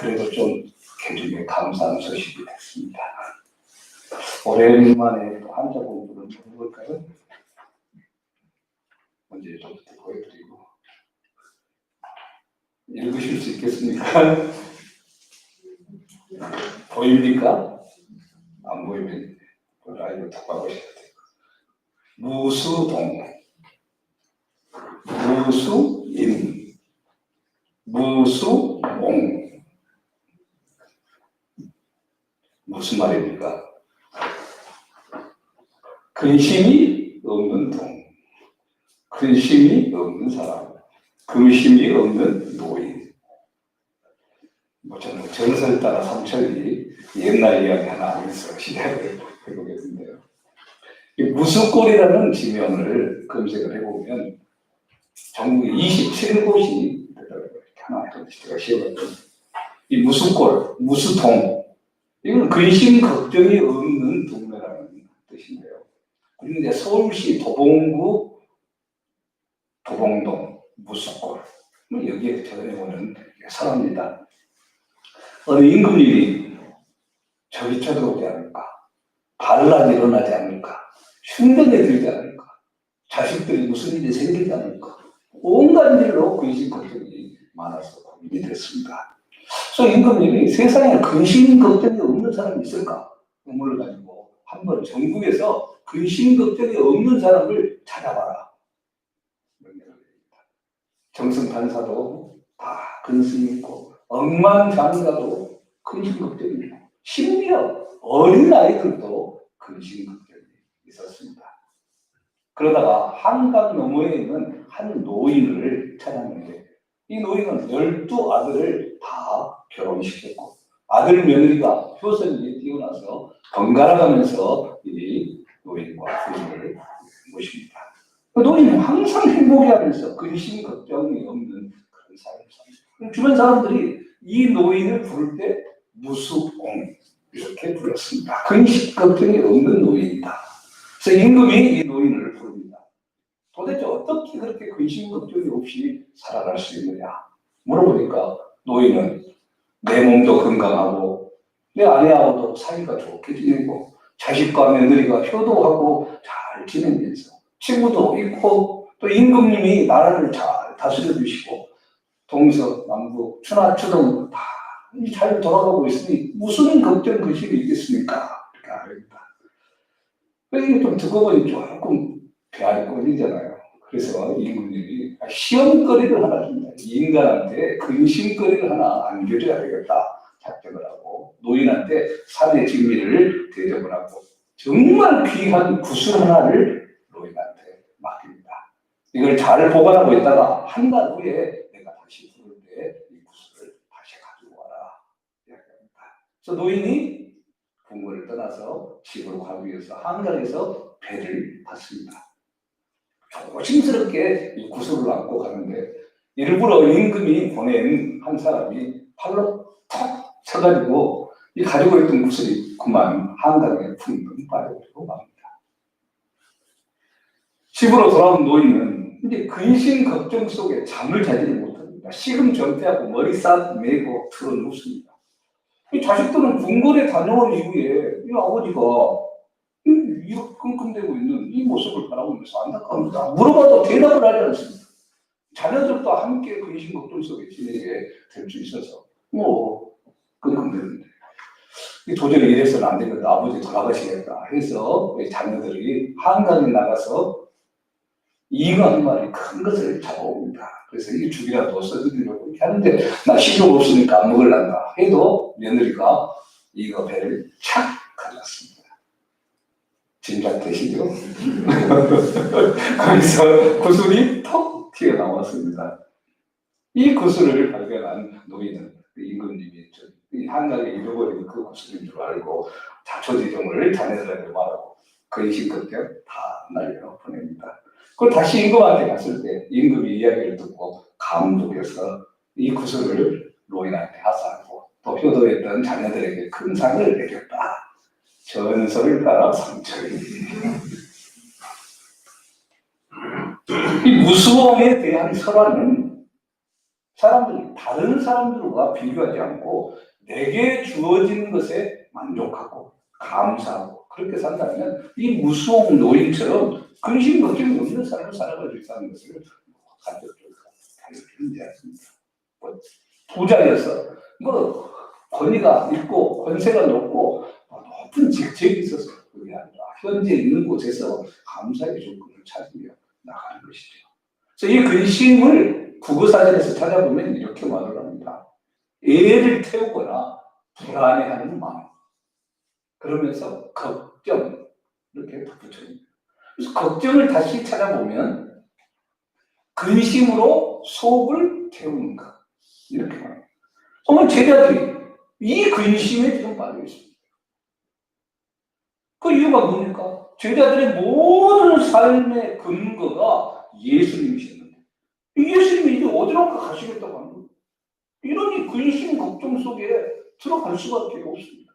그래도 좀 개중에 감사한 소식이 됐습니다. 오랜만에 또 한자 공부를 해볼까요? 먼저 저부터 보여드리고 읽으실 수 있겠습니까? 보입니까? 안 보이면 라이브 톡하셔야 돼요. 무수동, 무수인, 무수옹. 무슨 말입니까? 근심이 없는 동, 근심이 없는 사람, 근심이 없는 노인. 저는 전설 따라 삼천리 옛날 이야기 하나 하면서 시작을 해보겠는데요. 무수골이라는 지명을 검색을 해보면 전국에 27곳이 하나 제가 시험했거든요. 이 무수골, 무수동, 이건 근심 걱정이 없는 동네라는 뜻인데요. 그리고 이제 서울시 도봉구 도봉동 무수골, 여기에 전해오는 사람입니다. 어느 임금님이 저기 쳐들어오지 않을까, 반란이 일어나지 않을까, 흉년에 들지 않을까, 자식들이 무슨 일이 생기지 않을까, 온갖 일로 근심 걱정이 많아서 고민이 됐습니다. 그래서 임금님이 세상에 근심 걱정이 없는 사람이 있을까 의문을 가지고 한번 전국에서 근심 걱정이 없는 사람을 찾아봐라. 정승판사도 다 근심이 있고, 억만장자도 근심 걱정이 있고, 심지어 어린 아이들도 근심 걱정이 있었습니다. 그러다가 한강 너머에 있는 한 노인을 찾았는데, 이 노인은 12아들을 다 결혼시켰고, 아들 며느리가 효선이 뛰어나서 번갈아가면서 이 노인과 부인을 모십니다. 그 노인은 항상 행복해하면서 근심 걱정이 없는 그런 삶을 삽니다. 주변 사람들이 이 노인을 부를 때 무수옹 이렇게 불렀습니다. 근심 걱정이 없는 노인이다. 그래서 임금이 이 노인을 부릅니다. 도대체 어떻게 그렇게 근심 걱정이 없이 살아갈 수 있느냐 물어보니까 노인은 내 몸도 건강하고 내 아내하고도 사이가 좋게 지내고 자식과 며느리가 효도하고 잘 지내면서 친구도 있고 또 임금님이 나라를 잘 다스려 주시고 동서 남북 추나 추동 다 잘 돌아가고 있으니 무슨 걱정 근심이 있겠습니까? 이렇게 말합니다. 이게 좀 듣고 보니 조금 배알이 꼴리잖아요. 그래서 임금님이 시험거리를 하나 줍니다. 인간한테 근심거리를 하나 안겨줘야 되겠다 작정을 하고 노인한테 산의 진미를 대접을 하고 정말 귀한 구슬 하나를 노인한테 맡깁니다. 이걸 잘 보관하고 있다가 한 달 후에 내가 다시 부를 때 이 구슬을 다시 가지고 와라 이야기합니다. 그래서 노인이 궁궐을 떠나서 집으로 가기 위해서 한강에서 배를 탔습니다. 조심스럽게 이 구슬을 안고 가는데 일부러 임금이 보낸 한 사람이 팔로 탁 쳐가지고 이 가지고 있던 구슬이 그만 한강에 붕붕 빠져버리고 맙니다. 집으로 돌아온 노인은 이제 근심 걱정 속에 잠을 자지를 못합니다. 시금전폐하고 머리 싹 메고 틀어놓습니다. 이 자식들은 궁궐에 다녀온 이후에 이 아버지가 이렇게 끙끙대고 있는 이 모습을 바라보면서 안타까웁니다. 물어봐도 대답을 하지 않습니다. 자녀들도 함께 근심 걱정 속에 지내게 될 수 있어서 끙끙대는데 도저히 이래서는 안 되겠다. 아버지 돌아가시겠다 해서 자녀들이 한강에 나가서 잉어 한 마리 큰 것을 잡아옵니다. 그래서 이 죽이라도 써드리려고 이렇게 하는데 나 식욕 없으니까 안 먹을란다 해도 며느리가 잉어 배를 착 가져왔습니다. 짐작되시죠? 거기서 구슬이 턱 튀어나왔습니다. 이 구슬을 발견한 노인은 임금님이 한강에 잃어버린 그 구슬인 줄 알고 자초지종을 자녀들에게 말하고 근심 걱정 다 날려 보냅니다. 그걸 다시 임금한테 갔을 때 임금이 이야기를 듣고 감동해서 이 구슬을 노인한테 하사하고 또 효도했던 자녀들에게 큰 상을 매겼다. 전설을 따라 삼천리. 이 무수옹에 대한 설화는 사람들이 다른 사람들과 비교하지 않고 내게 주어진 것에 만족하고 감사하고 그렇게 산다면 이 무수홍 노인처럼 근심 걱정이 없는 삶을 살아갈 수 있다는 것을 간접적으로 가르치는 데 않습니다. 부자여서 권위가 있고 권세가 높고 높은 직책이 있어서 그게 아니라 현재 있는 곳에서 감사의 조건을 찾으며 나가는 것이죠. 그래서 이 근심을 국어사전에서 찾아보면 이렇게 말을 합니다. 애를 태우거나 불안해하는 마음. 그러면서 걱정 이렇게 덧붙여집니다. 그래서 걱정을 다시 찾아보면 근심으로 속을 태우는 것 이렇게 말합니다. 정말 제자들이 이 근심에 지금 빠져 있습니다. 그 이유가 뭡니까? 제자들의 모든 삶의 근거가 예수님이셨는데 예수님이 이제 어디론가 가시겠다고 하는 거예요. 이러니 근심 걱정 속에 들어갈 수밖에 없습니다.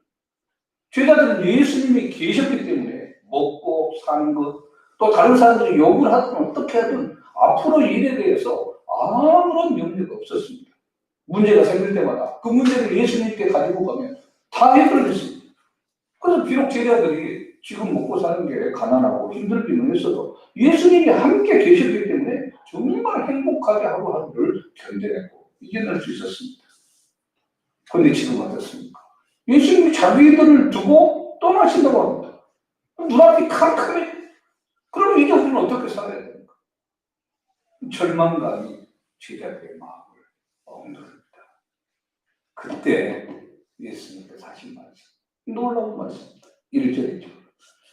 제자들은 예수님이 계셨기 때문에 먹고 사는 것, 또 다른 사람들이 욕을 하든 어떻게 하든 앞으로 일에 대해서 아무런 염려가 없었습니다. 문제가 생길 때마다 그 문제를 예수님께 가지고 가면 다 해결됐습니다. 그래서 비록 제자들이 지금 먹고 사는 게 가난하고 힘들기는 했어도 예수님이 함께 계셨기 때문에 정말 행복하게 하루하루를 견뎌내고 이겨낼 수 있었습니다. 그런데 지금 어떻습니까? 예수님이 자기들을 두고 떠나신다고 합니다. 눈앞이 캄캄해. 그럼 이제 우리는 어떻게 살아야 됩니까? 절망감이 제자들의 마음을 억누릅니다. 그때 예수님께서 하신 말씀, 놀라운 말씀입니다. 1절이죠.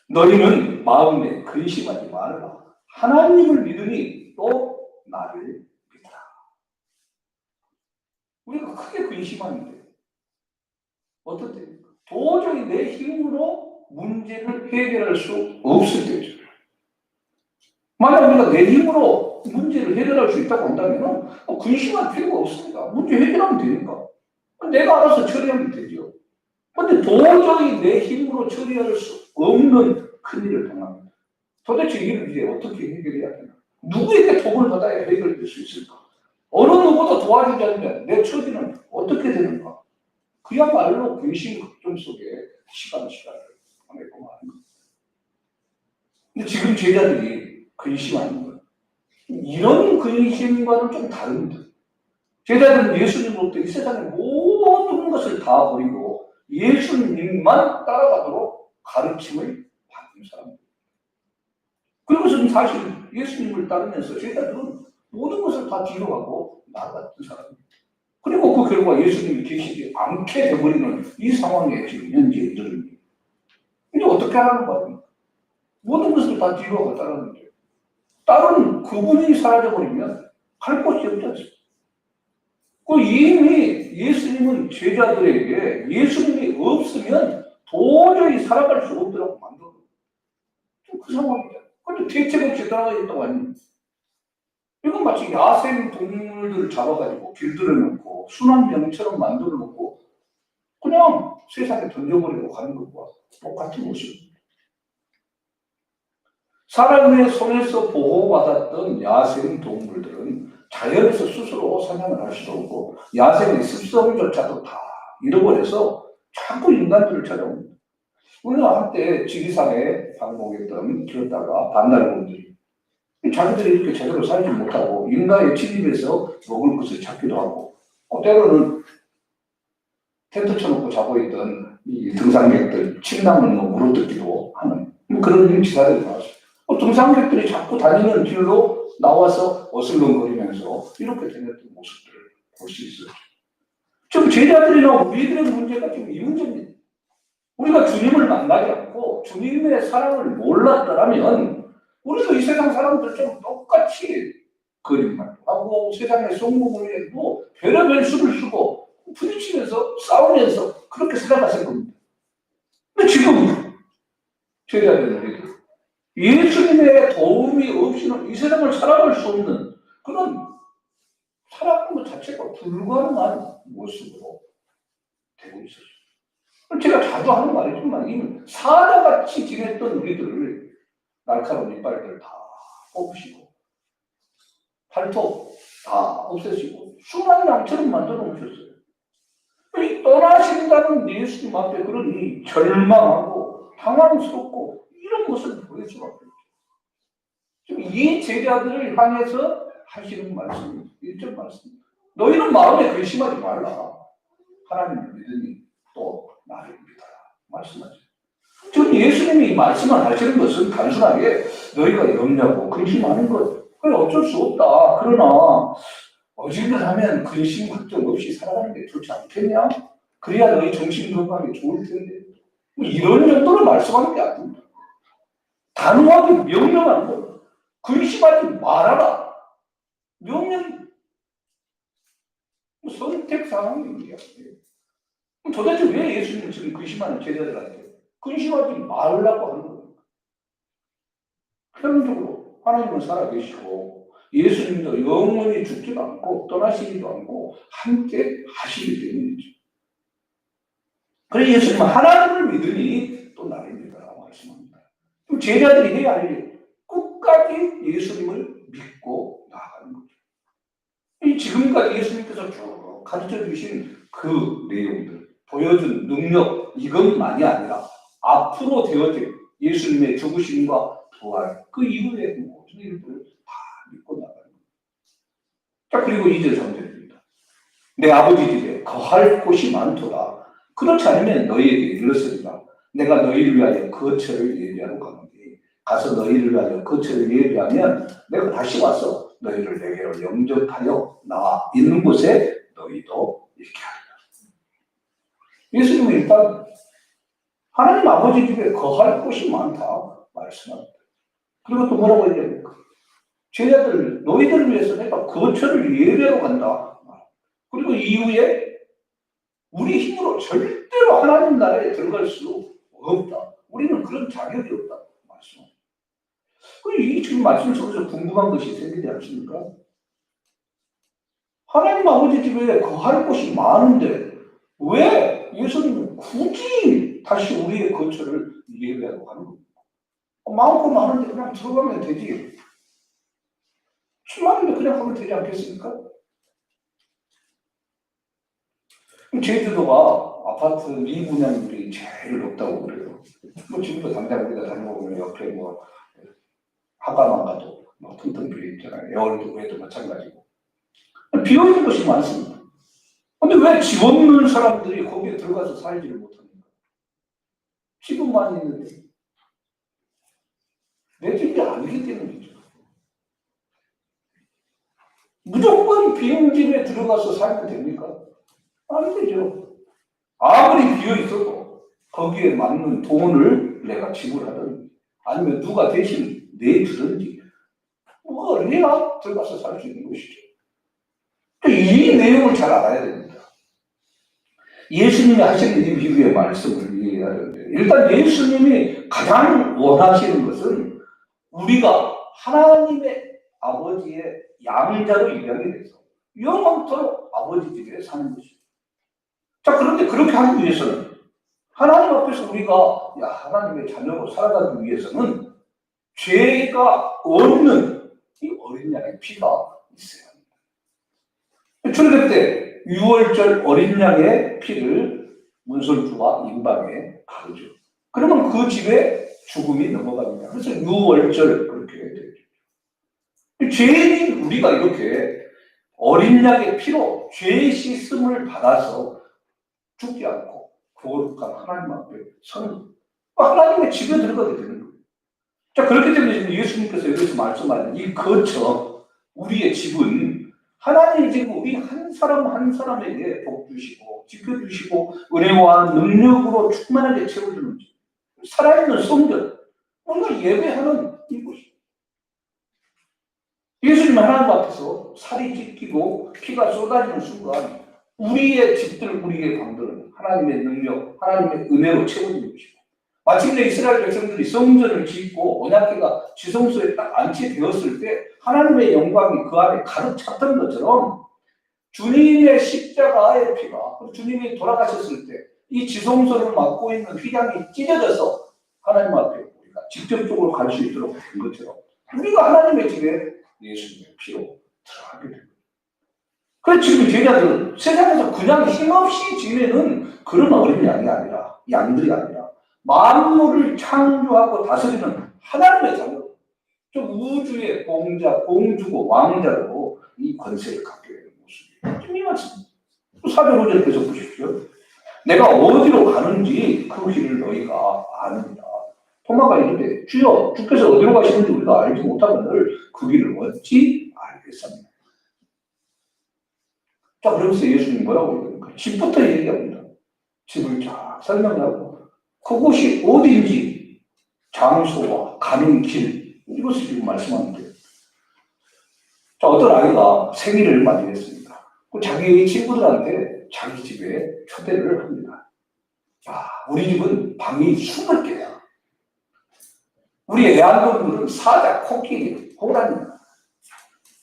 너희는 마음에 근심하지 말라. 하나님을 믿으니 또 나를 믿으라. 우리가 크게 근심하는데 어떨 때입니까? 도저히 내 힘으로 문제를 해결할 수 없을 때죠. 만약 우리가 내 힘으로 문제를 해결할 수 있다고 한다면 근심할 필요가 없습니다. 문제 해결하면 되니까. 내가 알아서 처리하면 되죠. 그런데 도저히 내 힘으로 처리할 수 없는 큰일을 당합니다. 도대체 이를 이제 어떻게 해결해야 되나? 누구에게 도움을 받아야 해결될 수 있을까? 어느 누구도 도와주지 않으면 내 처지는 어떻게 되는가? 그야말로 근심 걱정 속에 시간을 보내고 마는 겁니다. 근데 지금 제자들이 근심하는 건 이런 근심과는 좀 다릅니다. 제자들은 예수님으로부터 이 세상의 모든 것을 다 버리고 예수님만 따라가도록 가르침을 받은 사람입니다. 그리고 저는 사실 예수님을 따르면서 제자들은 모든 것을 다 뒤로 하고 나아갔던 사람입니다. 그리고 그 결과 예수님이 계시지 않게 되어버리는 이 상황에 지금 현재 이르릅니다. 이제 어떻게 하라는 거예요? 모든 것을 다 뒤로 하고 따르는데 다른 그분이 사라져버리면 갈 곳이 없지 않습니까? 그 이미 예수님은 제자들에게 예수님이 없으면 도저히 살아갈 수 없도록 만들어. 그 상황이죠. 그런데 대책 없이 따라가 있다고 아닙니까? 이건 마치 야생 동물들을 잡아가지고 길들여 놓고 순환병처럼 만들어 놓고 그냥 세상에 던져버리고 가는 것과 똑같은 모습입니다. 사람의 손에서 보호받았던 야생 동물들은 자연에서 스스로 사냥을 할 수도 없고 야생의 습성조차도 다 잃어버려서 자꾸 인간들을 찾아옵니다. 우리가 한때 지리산에 방목했던 길었다가 반달곰들이 자기들이 이렇게 제대로 살지 못하고 인간의 침입해서 먹을 것을 찾기도 하고 때로는 텐트 쳐놓고 자고 있던 이 등산객들 침낭을 물어뜯기도 하는 그런 기사들이 나왔어요. 등산객들이 자꾸 다니는 길로 나와서 어슬렁거리면서 이렇게 되었던 모습들을 볼 수 있어요. 지금 제자들이나 우리들의 문제가 지금 이 문제입니다. 우리가 주님을 만나지 않고 주님의 사랑을 몰랐더라면 우리도 이 세상 사람들처럼 똑같이 거짓말도 하고 세상에 속물을 해도 별의별 수를 쓰고 부딪히면서 싸우면서 그렇게 살아갔을 겁니다. 근데 지금 제자들은 예수님의 도움이 없이는 이 세상을 살아갈 수 없는 그런 살아가는 것 자체가 불가능한 모습으로 되고 있었어요. 제가 자주 하는 말이지만 이 사자같이 지냈던 우리들을 날카로운 이빨들 다 뽑으시고 팔톱 다 없애시고 순한 양처럼 만들어 놓으셨어요. 이 떠나신다는 예수님 앞에 그러니 절망하고 당황스럽고 이런 모습을 보일 수밖에 없죠. 지금 이 제자들을 향해서 하시는 말씀입니다. 1절 말씀. 너희는 마음에 근심하지 말라. 하나님을 믿으니 또 나를 믿어라. 말씀하죠. 지금 예수님이 이 말씀을 하시는 것은 단순하게 너희가 염려하고 근심하는 것, 그래 어쩔 수 없다. 그러나 어지간하면 근심 걱정 없이 살아가는 게 좋지 않겠냐? 그래야 너희 정신 건강이 좋을 텐데. 뭐 이런 정도로 말씀하는 게 아닙니다. 단호하게 명령하는 거예요. 근심하지 말아라. 명령, 선택 상황입니다. 도대체 왜 예수님은 지금 근심하는 제자들한테 근심하지 말라고 하는 겁니까? 표면적으로 하나님은 살아계시고 예수님도 영원히 죽지도 않고 떠나시지도 않고 함께 하시기 때문이죠. 그래서 예수님은 하나님을 믿으니 또 나를 믿으라고 말씀합니다. 그럼 제자들이 해야 할 일, 끝까지 예수님을 믿고 나아가는 거죠. 이 지금까지 예수님께서 쭉 가르쳐 주신 그 내용들, 보여준 능력, 이것만이 아니라 앞으로 되어질 예수님의 죽으심과 부활, 그 이후에 모든 일들을 다 믿고 나가는 거예요. 자, 그리고 2절 3절입니다. 내 아버지 집에 거할 곳이 많도다. 그렇지 않으면 너희에게 이르렀으리라. 내가 너희를 위하여 거처를 예비하러 가는데 가서 너희를 위하여 거처를 예비하면 내가 다시 와서 너희를 내게로 영접하여 나와 있는 곳에 너희도 이렇게 하리라. 예수님은 일단 하나님 아버지 집에 거할 곳이 많다 말씀합니다. 그리고 또 뭐라고 얘기합니까? 제자들 너희들을 위해서 내가 거처를 예비하러 간다. 그리고 이후에 우리 힘으로 절대로 하나님 나라에 들어갈 수 없다. 우리는 그런 자격이 없다. 말씀합니다. 이 지금 말씀 속에서 궁금한 것이 생기지 않습니까? 하나님 아버지 집에 거할 곳이 많은데 왜 예수님은 굳이 다시 우리의 거처를 예배하고 하는 겁니까? 많고 많은데 그냥 들어가면 되지. 수많은데 그냥 하면 되지 않겠습니까? 제주도가 아파트 미분양률이 제일 높다고 그래요. 뭐 지금도 당장 우리가 다녀보면 옆에 뭐 하가만 가도 뭐 텅텅 비어 있잖아요. 에어로드에도 마찬가지고. 비어있는 곳이 많습니다. 근데 왜 집 없는 사람들이 거기에 들어가서 살지를 못합니까? 집은 있는데 내 집이 아니기 때문이죠. 무조건 비는 집에 들어가서 살면 됩니까? 안 되죠. 아무리 비어 있어도 거기에 맞는 돈을 내가 지불하든 아니면 누가 대신 내주든지 뭐가 해야 들어가서 살 수 있는 것이죠. 이 내용을 잘 알아야 됩니다. 예수님이 하시는 이 비유의 말씀을 이해해야 되는데 일단 예수님이 가장 원하시는 것은 우리가 하나님의 아버지의 양자로 입양이 돼서 영원토록 아버지 집에 사는 것입니다. 자, 그런데 그렇게 하기 위해서는 하나님 앞에서 우리가 하나님의 자녀로 살아가기 위해서는 죄가 없는 이 어린 양의 피가 있어야 합니다. 출애굽 때 6월절 어린 양의 피를 문설주와 임방에 바르죠. 그러면 그 집에 죽음이 넘어갑니다. 그래서 6월절 그렇게 되죠. 죄인인 우리가 이렇게 어린 양의 피로 죄 씻음을 받아서 죽지 않고 거룩한 하나님 앞에 서는 하나님의 집에 들어가게 되는 거예요. 자, 그렇기 때문에 지금 예수님께서 여기서 말씀하는 이 거처, 우리의 집은 하나님이 지금 우리 한 사람 한 사람에게 복 주시고 지켜주시고 은혜와 능력으로 충만하게 채워주는 집, 살아있는 성전, 오늘 예배하는 이곳이 예수님 하나님 앞에서 살이 찢기고 피가 쏟아지는 순간 우리의 집들, 우리의 방들은 하나님의 능력, 하나님의 은혜로 채워지는 것이고 마침내 이스라엘 백성들이 성전을 짓고 언약궤가 지성소에 딱 안치되었을 때 하나님의 영광이 그 안에 가득 찼던 것처럼 주님의 십자가의 피가 주님이 돌아가셨을 때 이 지성소를 맡고 있는 휘장이 찢어져서 하나님 앞에 우리가 직접적으로 갈 수 있도록 된 것처럼 우리가 하나님의 집에 예수님의 피로 들어가게 됩니다. 그래서 지금 제자들은 세상에서 그냥 힘없이 지내는 그런 어린 양이 아니라, 양들이 아니라, 만물을 창조하고 다스리는 하나님의 자녀, 좀 우주의 공자, 공주고 왕자로 이 권세를 갖게 되는 모습이에요. 지금 이 말씀. 4절 5절 계속 보십시오. 내가 어디로 가는지 그 길을 너희가 아느니라. 토마가 이르되 주여 주께서 어디로 가시는지 우리가 알지 못하거늘 그 길을 어찌 알겠습니까? 자, 그러면서 예수님이 뭐라고 얘기합니까? 집부터 얘기합니다. 집을 쫙 설명하고 그곳이 어디인지 장소와 가는 길 이것을 지금 말씀하는데, 자, 어떤 아이가 생일을 맞이했습니다. 자기 친구들한테 자기 집에 초대를 합니다. 아, 우리 집은 방이 20개야. 우리 애완동물은 사자, 코끼리, 호랑이,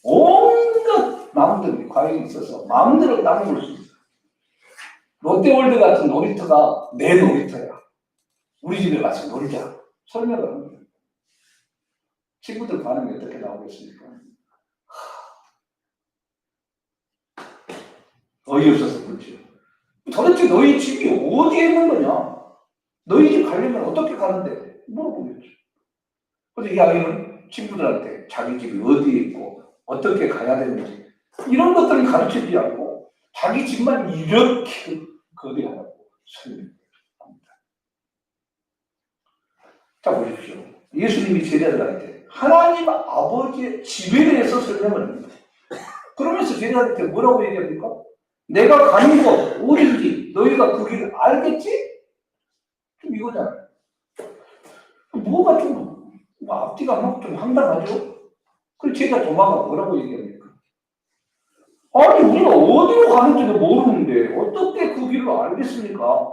온갖 나무들이 과일이 있어서 마음대로 나무 볼 수 있어. 롯데월드 같은 놀이터가 내 놀이터야. 우리 집에 가서 놀자. 설명을 합니다. 친구들 반응이 어떻게 나오겠습니까? 어이없어서 그렇죠. 도대체 너희 집이 어디에 있는 거냐? 너희 집 가려면 어떻게 가는데? 물어보겠죠. 근데 이 아이는 친구들한테 자기 집이 어디에 있고 어떻게 가야 되는지 이런 것들을 가르치지 않고 자기 집만 이렇게 거대하다고 설명합니다. 자, 보십시오. 예수님이 제자들한테 하나님 아버지의 집에 대해서 설명을 합니다. 그러면서 제자들한테 뭐라고 얘기합니까? 내가 가는 곳 어딘지 너희가 그 길을 알겠지? 좀 이거잖아요. 뭐가 좀 앞뒤가 막 좀 황당하죠? 그 제자 도마가 뭐라고 얘기합니까? 아니 우리가 어디로 가는지도 모르는데 어떻게 그 길을 알겠습니까?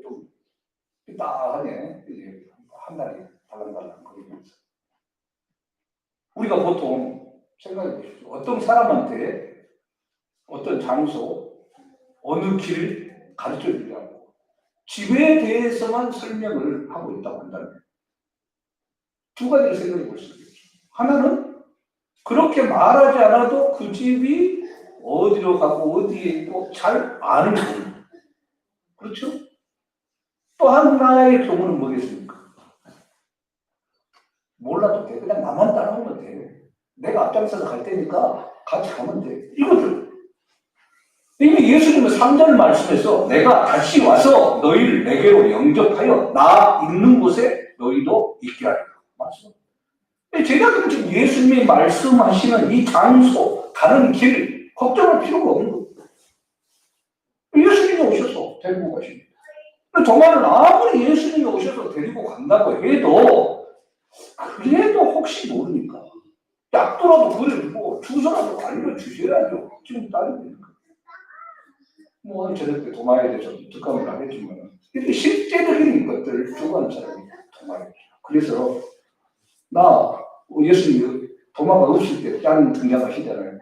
좀 삐딱하네. 한 달이 달랑달랑 거리면서. 우리가 보통 생각해 보십시오. 어떤 사람한테 어떤 장소, 어느 길을 가르쳐 주려고 집에 대해서만 설명을 하고 있다고 한다면 두 가지를 생각해 볼 수 있겠죠. 하나는 그렇게 말하지 않아도 그 집이 어디로 가고 어디에 있고 잘 아는 경우. 그렇죠? 또 하나의 경우는 뭐겠습니까? 몰라도 돼. 그냥 나만 따라오면 돼. 내가 앞장서서 갈 테니까 같이 가면 돼. 이거죠. 이미 예수님은 3절 말씀에서 내가 다시 와서 너희를 내게로 영접하여 나 있는 곳에 너희도 있게 하리라. 맞죠? 제자들은 지금 예수님이 말씀하시는 이 장소, 가는 길 걱정할 필요가 없는 거예요. 예수님이 오셔서 데리고 가십니다. 정말은 아무리 예수님이 오셔서 데리고 간다고 해도 그래도 혹시 모르니까 약도라도 그려주고 주소라도 알려주셔야죠. 지금 따르고 있는 거예요. 뭐 저녁 때 도마에 대해서 특강을 안 했지만 이렇게 실제적인 것들을 주고하는 사람이 도마예요. 그래서 나 예수님 도마가 없을 때 짠 등장하시잖아요.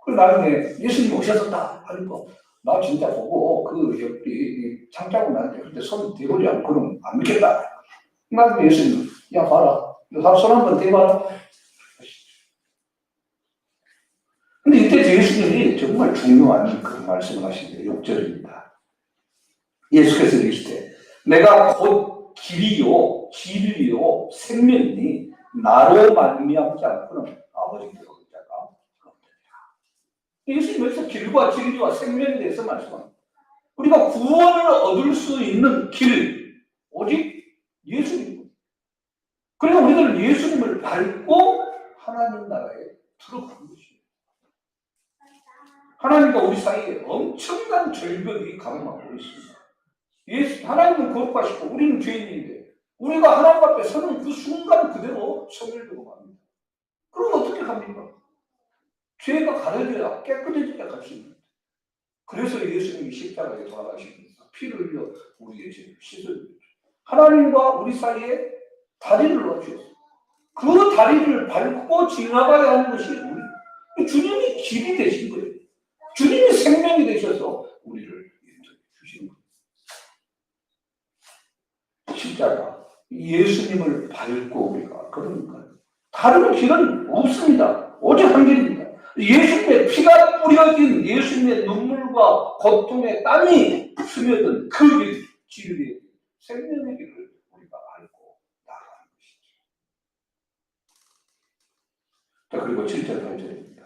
그 나중에 예수님 오셨었다 하니까 나 진짜 보고 그 옆이 창자고 나한테 그때 손 대보지 않고는 안 믿겠다. 나중에 예수님 야 봐라 너 손 한번 대봐라. 근데 이때 예수님이 정말 중요한 그 말씀을 하시는데 6절입니다. 예수께서 이르시되 내가 곧 길이요 진리요 생명이니 나로 말미암지 않고는 아버지께로 올 자가 없느니라. 예수님 여기서 길과 진리와 생명에 대해서 말씀합니다. 우리가 구원을 얻을 수 있는 길 오직 예수님. 그래서 우리는 예수님을 밟고 하나님 나라에 들어가는 것이에요. 하나님과 우리 사이에 엄청난 절벽이 가로막고 있습니다. 하나님은 거룩하시고 우리는 죄인인데 우리가 하나님 앞에 서는 그 순간 그대로 소멸되고 맙니다. 그럼 어떻게 합니까? 죄가 가려져야 깨끗해져야 갈 수 있습니다. 그래서 예수님이 십자가에 돌아가시면서 피를 흘려 우리의 죄를 씻어줍니다. 하나님과 우리 사이에 다리를 놓아주셨어요. 그 다리를 밟고 지나가야 하는 것이 우리 주님이 길이 되신 거예요. 주님이 생명이 되셔서 우리를 인도해 주시는 거예요. 십자가 예수님을 밟고 우리가 그러니까 다른 길은 없습니다. 오직 한 길입니다. 예수님의 피가 뿌려진 예수님의 눈물과 고통의 땀이 스며든 그 진리의 생명의 길을 우리가 알고 나가는 것이죠. 자, 그리고 7절 8절입니다.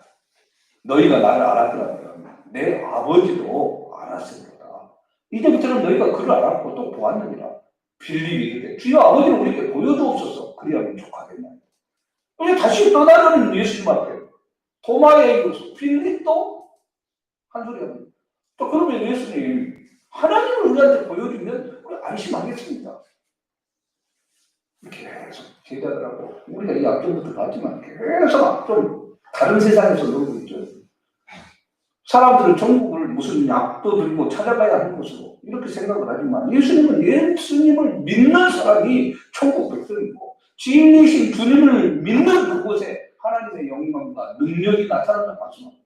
너희가 나를 알았더라면 내 아버지도 알았으리로다. 이제부터는 너희가 그를 알았고 또 보았느니라. 빌립이 이르되 주여 아버지는 우리에게 보여주옵소서. 그리하면 족하겠나. 이제 다시 떠나려는 예수님 앞에 도마에 이르서 빌립도 한 소리 합니다. 또 그러면 예수님 하나님을 우리한테 보여주면 우리 안심하겠습니다. 계속 제자들하고 우리가 이 앞전부터 봤지만 계속 좀 다른 세상에서 놀고 있죠. 사람들은 전국을 무슨 약도 들고 찾아가야 하는 것으로 이렇게 생각을 하지만 예수님을 믿는 사람이 천국 백성이고 진리신 주님을 믿는 그곳에 하나님의 영광과 능력이 나타난다고 말씀합니다.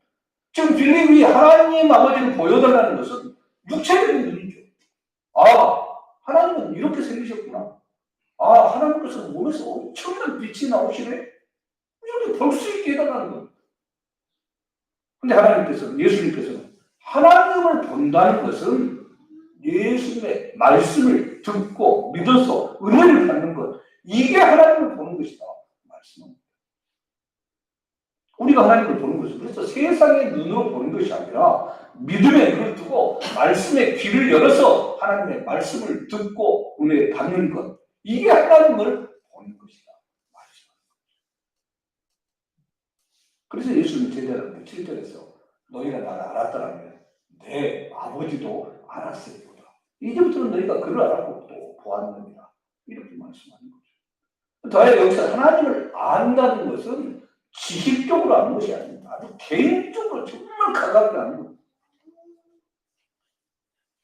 지금 빌립이 하나님 아버지를 보여달라는 것은 육체적인 눈이죠. 아, 하나님은 이렇게 생기셨구나. 아, 하나님께서 몸에서 엄청난 빛이 나오시네. 이렇게 볼 수 있게 해달라는 겁니다. 근데 예수님께서는 하나님을 본다는 것은 예수님의 말씀을 듣고 믿어서 은혜를 받는 것, 이게 하나님을 보는 것이다 말씀합니다. 우리가 하나님을 보는 것은 그래서 세상의 눈으로 보는 것이 아니라 믿음의 눈을 두고 말씀의 귀를 열어서 하나님의 말씀을 듣고 은혜를 받는 것, 이게 하나님을 보는 것이다 말씀합니다. 그래서 예수님 제자들한테 7절에서 너희가 나를 알았더라면 내 아버지도 알았으리로다. 이제부터는 너희가 그를 알았고 또 보았느니라. 이렇게 말씀하는 거죠. 더해 여기서 하나님을 안다는 것은 지식적으로 아는 것이 아닙니다. 아주 개인적으로 정말 가깝게 아는 겁니다.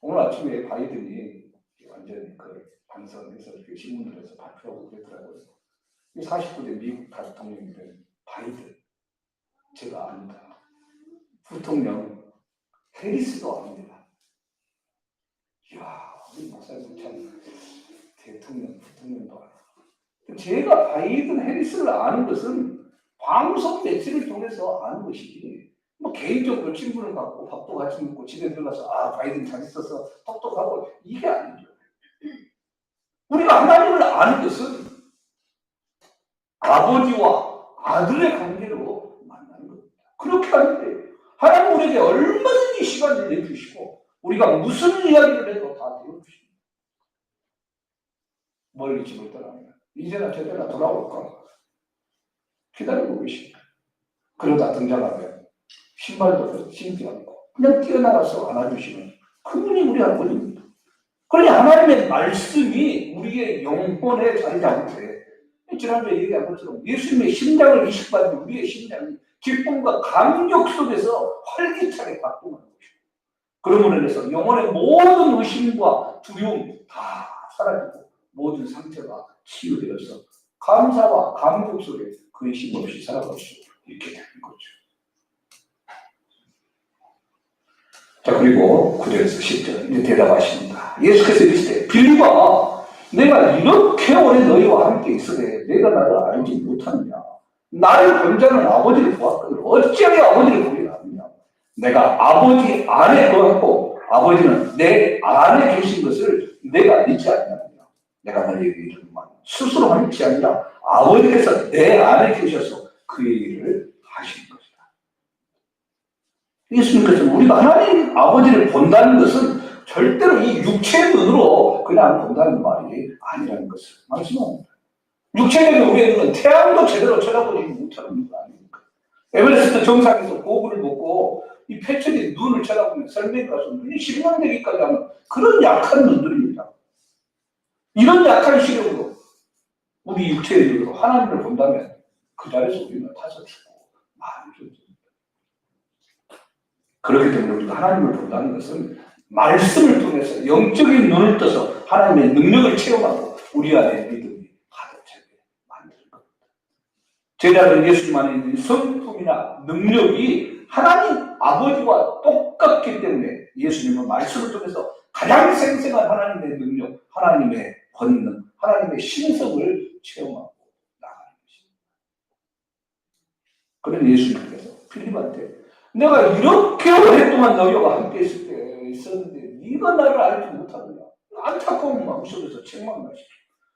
오늘 아침에 바이든이 완전히 그 방송에서 이렇게 신문들에서 발표하고 그랬더라고요. 49대 미국 대통령이 된 바이든, 제가 압니다. 부통령 해리스도 압니다. 이야, 우리 목사님 참 부통령도 알아. 제가 바이든 해리스를 아는 것은 방송 매체를 통해서 아는 것이지, 뭐 개인적으로 친분을 갖고 밥도 같이 먹고 집에 들어가서 아 바이든 잘 있어서 똑똑하고 이게 아니죠. 우리가 하나님을 아는 것은 아버지와 아들의 관계로 만나는 겁니다. 그렇게 하는데 하나님 우리에게 얼마든지 시간을 내주시고 우리가 무슨 이야기를 해도 다 되어주십니다. 멀리 집을 떠나면 이제나 저제나 돌아올까 기다리고 계십니다. 그러다 등장하면 신발도 신지 않고 그냥 뛰어나가서 안아주시는 그분이 우리 아버지입니다. 그러니 하나님의 말씀이 우리의 영혼에 자리 잡을 때 지난주에 얘기한 것처럼 예수님의 심장을 이식받은 우리의 심장이 기쁨과 감격 속에서 활기차게 바꾸는 것이고, 그러므로 인해서 영혼의 모든 의심과 두려움 다 사라지고 모든 상처가 치유되어서 감사와 감격 속에 근심 없이 살아갈 수 있게 되는 거죠. 자, 그리고 9절에서 10절 이제 대답하십니다. 예수께서 이르시되 빌립아, 내가 이렇게 오래 너희와 함께 있으되 내가 나를 알지 못하느냐? 나를 본 자는 아버지를 보았거늘 어찌하여 아버지를 보지 않느냐? 내가 아버지 안에 거하고 아버지는 내 안에 계신 것을 내가 믿지 않느냐? 내가 너희에게 이르노니 스스로 하는 것이 아니라 아버지께서 내 안에 계셔서 그 얘기를 하시는 것이다. 예수님께서 우리가 하나님 아버지를 본다는 것은 절대로 이 육체의 눈으로 그냥 본다는 말이 아니라는 것을 말씀합니다. 육체적인 우리의 눈은 태양도 제대로 쳐다보지 못하는 거 아닙니까? 에베레스트 정상에서 고구를 먹고 이 패천이 눈을 쳐다보면 설명에 가서 눈이 실명되기까지 하는 그런 약한 눈들입니다. 이런 약한 시력으로 우리 육체의 눈으로 하나님을 본다면 그 자리에서 우리는 타서 죽고 마음이 좀 그렇기 때문에 우리가 하나님을 본다는 것은 말씀을 통해서 영적인 눈을 떠서 하나님의 능력을 체험하고 우리 안에 믿음이 가득 차게 만드는 겁니다. 제자들은 예수님 안에 있는 성품이나 능력이 하나님 아버지와 똑같기 때문에 예수님은 말씀을 통해서 가장 생생한 하나님의 능력, 하나님의 권능, 하나님의 신성을 체험하고 나가는 것입니다. 그런 예수님께서 필립한테 내가 이렇게 오랫동안 너희와 함께 있을 때 있었는데 네가 나를 알지 못하느냐. 안타까운 마음속에서 책망하시죠.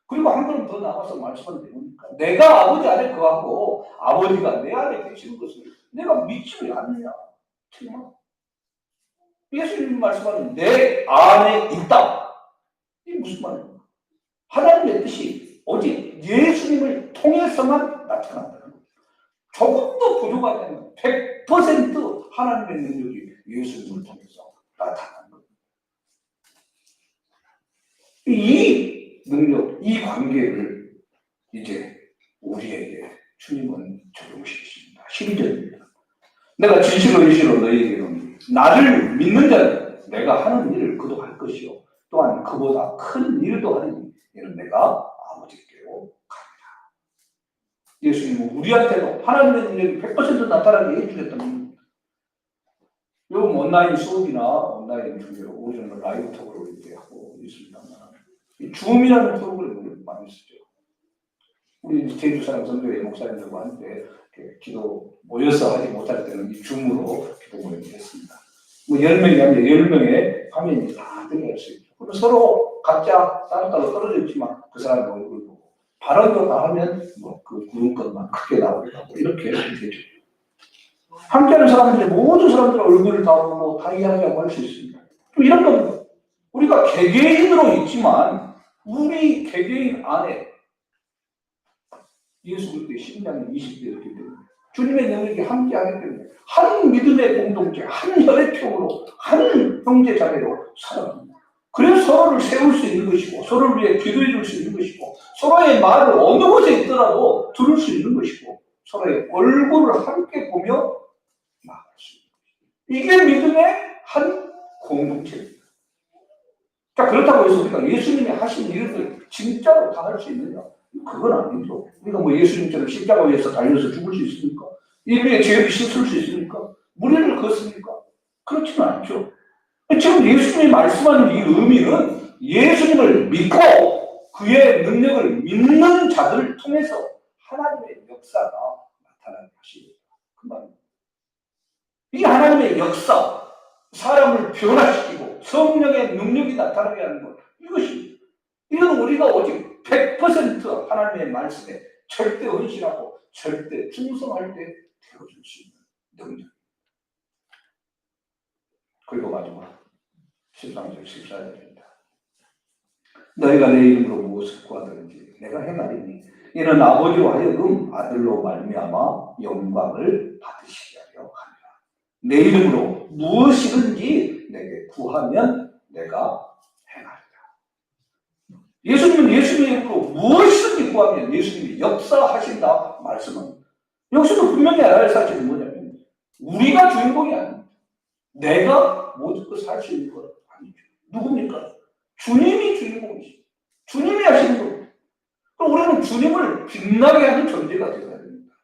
그리고 한 걸음 더 나가서 말씀을 내놓으니까 내가 아버지 안에 거하고 아버지가 내 안에 계시는 것을 내가 믿지 않느냐. 책망. 예수님 말씀하는 내 안에 있다. 이게 무슨 말입니까? 하나님의 뜻이 오직 예수님을 통해서만 나타난다는 거예요. 조금 더 부족하지 않으면 100% 하나님의 능력이 예수님을 통해서 나타나는 거예요. 이 능력, 이 관계를 이제 우리에게 주님은 적용시키십니다. 12절입니다. 내가 진실로 의시로 너희에게 이르노니 나를 믿는 자는 내가 하는 일을 그도 할 것이요 또한 그보다 큰 일도 하리니 이는 내가 아버지께로 갑니다. 예수님은 우리한테도 하나님의 능력이 100% 나타나게 해주겠다는 겁니다. 요즘 온라인 수업이나 온라인 중계로 우리는 라이브톡으로 이렇게 하고 있습니다. 이 줌이라는 프로그램을 많이 쓰죠. 우리 제주 사람 선교회 목사님들과 함께 기도 모여서 하지 못할 때는 이 줌으로 기도 모임을 했습니다. 뭐 10명이 아니라 10명의 화면이 다 들어갈 수 있죠. 그리고 서로 각자 따로따로 떨어져 있지만 그 사람의 얼굴을 보고 발언도 다 하면 뭐 그 구름것만 크게 나오기도 하고 이렇게 되죠. 함께하는 사람들이 모든 사람들의 얼굴을 다 보고 다 이야기하고 할 수 있습니다. 또 이런 겁니다. 우리가 개개인으로 있지만 우리 개개인 안에 예수 그리스도의 심장이 20대 이렇게 됩니다. 주님의 능력이 함께하기 때문에 한 믿음의 공동체, 한 혈액형으로, 한 형제 자매로 살아갑니다. 그래서 서로를 세울 수 있는 것이고 서로를 위해 기도해 줄 수 있는 것이고 서로의 말을 어느 곳에 있더라도 들을 수 있는 것이고 서로의 얼굴을 함께 보며 나갈 수 있는 것입니다. 이게 믿음의 한 공동체입니다. 자, 그렇다고 해서 우리가 예수님이 하신 일을 진짜로 다 할 수 있느냐? 그건 아니죠. 우리가 뭐 예수님처럼 십자가 위에서 달려서 죽을 수 있습니까? 인류의 죄를 씻을 수 있습니까? 무리를 걷습니까? 그렇지는 않죠. 지금 예수님이 말씀하는 이 의미는 예수님을 믿고 그의 능력을 믿는 자들을 통해서 하나님의 역사가 나타나는 것입니다. 그 말입니다. 이 하나님의 역사, 사람을 변화시키고 성령의 능력이 나타나게 하는 것, 이것입니다. 이건 우리가 오직 100% 하나님의 말씀에 절대 헌신하고 절대 충성할 때 되어줄 수 있는 능력. 그리고 마지막 13절 14절입니다. 너희가 내 이름으로 무엇을 구하든지 내가 행하리니 이는 아버지로 하여금 아들로 말미암아 영광을 받으시게 하려 함이라. 내 이름으로 무엇이든지 내게 구하면 내가 행하리라. 예수님은 예수님의 이름으로 무엇이든지 구하면 예수님이 역사하신다 말씀은 여기서도 분명히 알아야 할 사실은 뭐냐면 우리가 주인공이 아닙니다. 내가 모든 것을 할 수 있는 건 아니죠. 누굽니까? 주님이 주인공이시죠. 주님이 하시는 겁니다. 그럼 우리는 주님을 빛나게 하는 존재가 되어야 됩니다.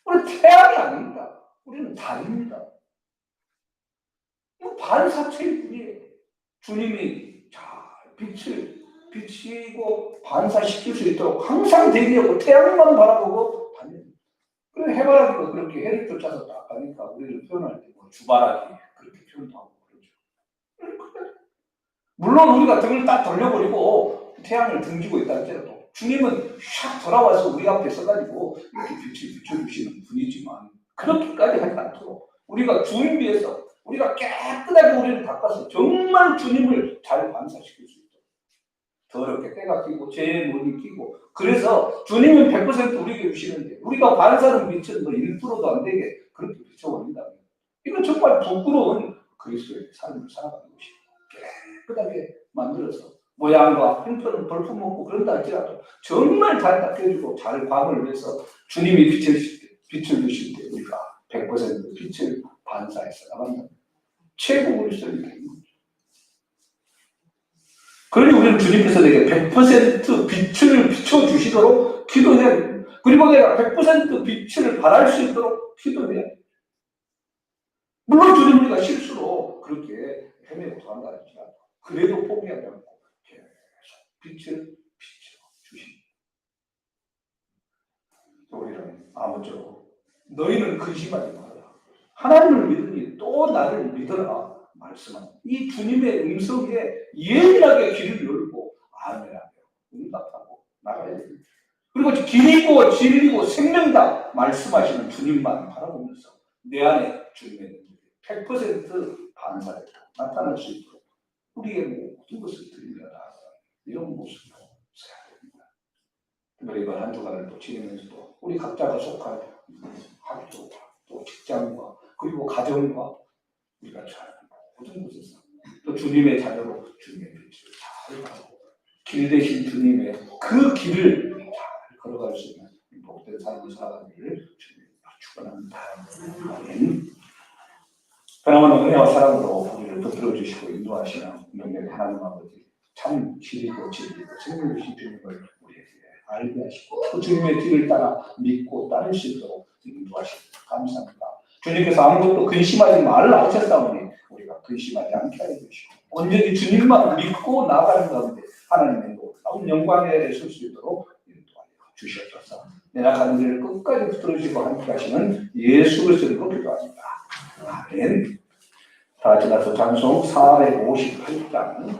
우리는 태양이 아닙니다. 우리는 달입니다. 이거 반사체일 뿐이에요. 주님이 잘 빛을 비치고 반사시킬 수 있도록 항상 대기하고 태양만 바라보고 다닙니다. 그래서 해바라기가 그렇게 해를 쫓아서 딱 가니까 우리를 표현할 때 뭐 주바라기 그렇게 표현도 하고 그러죠. 물론 우리가 등을 딱 돌려버리고 태양을 등지고 있다 할지라도 주님은 샥 돌아와서 우리 앞에 서가지고 이렇게 빛을 비춰주시는 분이지만 그렇게까지 하지 않도록 우리가 주님 위해서 우리가 깨끗하게 우리를 닦아서 정말 주님을 잘 반사시킬 수 있도록 더럽게 때가 끼고 죄에 못 익히고 그래서 주님은 100% 우리에게 주시는데 우리가 반사는 빛은 뭐 1%도 안 되게 그렇게 비춰버린다면 이건 정말 부끄러운 그리스도의 삶을 살아가는 것입니다. 깨끗하게 만들어서 모양과 형편은 벌품 없고 그런다 할지라도 정말 잘 닦여주고 잘 광을 내서 주님이 빛을 주실 때 우리가 100% 빛을 반사해서 나간다. 최고 그리스도인이 되는 거죠. 그러니 우리는 주님께서 내게 100% 빛을 비춰주시도록 기도해야 됩니다. 그리고 내가 100% 빛을 발할 수 있도록 기도해야 됩니다. 물론 주님 우리가 실수로 그렇게 헤매고 도망가 할지라도 그래도 포기하지 않고 계속 빛을 비춰주십니다. 우리는 아무쪼록 너희는 근심하지 마라. 하나님을 믿으니 또 나를 믿어라 말씀합니다. 이 주님의 음성에 예민하게 귀를 열고 아멘하며 응답하고 나가야 됩니다. 그리고 길이고 진리고 생명다 말씀하시는 주님만 바라보면서 내 안에 주님의 능력이 100% 반사되고 나타날 수 있도록 우리의 모든 것을 드리며 나아가 이런 모습으로 살아야 됩니다. 그리고 한 주간을 또 지내면서도 우리 각자가 속한 학교와 또 직장과 그리고 가정과 우리가 잘 모든 곳에서 또 주님의 자녀로 주님의 빛을 잘 가고 길 대신 주님의 그 길을 잘 걸어갈 수 있는 복된 삶을 살아가기를 주님 축원합니다. 아멘. 변함없는 은혜와 사랑으로 우리를 붙들어 주시고 인도하시는 명령의 하나님 아버지 참 진리고 생명이신 주님을 우리에게 알게 하시고 그 주님의 길을 따라 믿고 따를 수 있도록 인도하십니다. 감사합니다. 주님께서 아무것도 근심하지 말라 하셨사오니 우리가 근심하지 않게 하여 주시고 언제든지 주님만 믿고 나아가는 가운데 하나님의 놀라운 영광에 설 수 있도록 인도하여 주시옵소서. 내 나가는 길을 끝까지 붙들어주시고 함께 하시는 예수 그리스도로 기도합니다. 아멘. 다 같이 나서 찬송 458장